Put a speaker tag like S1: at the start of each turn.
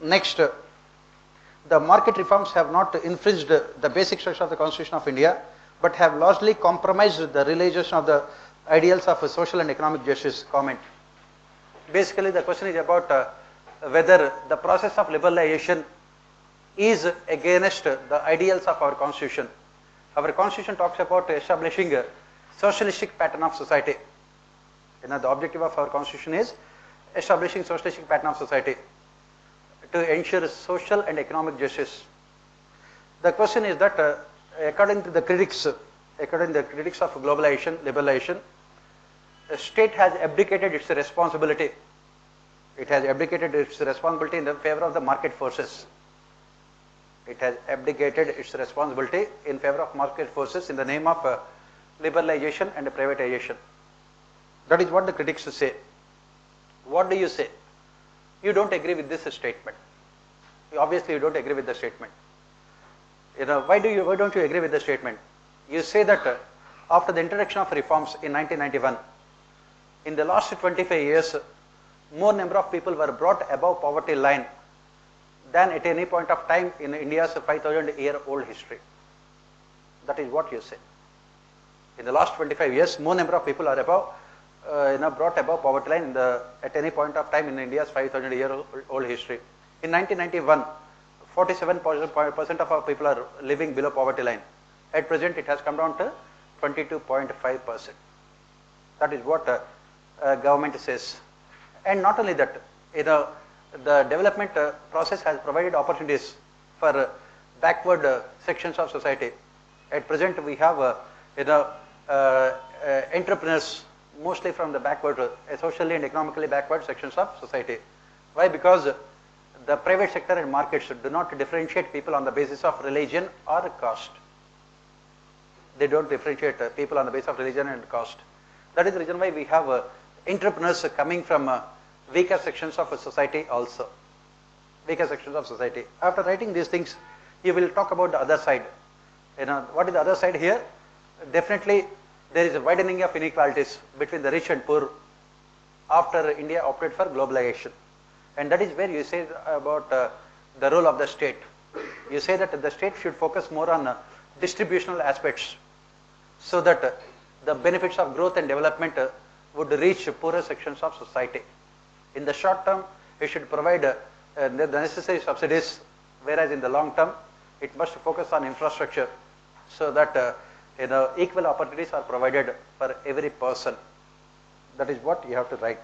S1: Next, the market reforms have not infringed the basic structure of the Constitution of India, but have largely compromised the realization of the ideals of social and economic justice. Comment. Basically, the question is about whether the process of liberalization is against the ideals of our Constitution. Our Constitution talks about establishing a socialistic pattern of society. The objective of our Constitution is establishing socialistic pattern of society to ensure social and economic justice. The question is that according to the critics of globalization, liberalization, the state has abdicated its responsibility. It has abdicated its responsibility in the favor of the market forces. It has abdicated its responsibility in favor of market forces in the name of liberalization and privatization. That is what the critics say. What do you say? You don't agree with this statement. Obviously, you don't agree with the statement. Why don't you agree with the statement? You say that after the introduction of reforms in 1991, in the last 25 years, more number of people were brought above poverty line than at any point of time in India's 5,000-year-old history. That is what you say. In the last 25 years, more number of people are above, brought above poverty line at any point of time in India's 5,000-year-old history. In 1991, 47% of our people are living below poverty line. At present, it has come down to 22.5%. That is what government says. And not only that, the development process has provided opportunities for backward sections of society. At present, we have entrepreneurs mostly from the backward, socially and economically backward sections of society. Why? Because the private sector and markets do not differentiate people on the basis of religion or caste. They don't differentiate people on the basis of religion and caste. That is the reason why we have entrepreneurs coming from weaker sections of society also. Weaker sections of society. After writing these things, you will talk about the other side. What is the other side here? Definitely, there is a widening of inequalities between the rich and poor after India opted for globalization. And that is where you say about the role of the state. You say that the state should focus more on distributional aspects so that the benefits of growth and development would reach poorer sections of society. In the short term, it should provide the necessary subsidies, whereas in the long term, it must focus on infrastructure so that equal opportunities are provided for every person. That is what you have to write.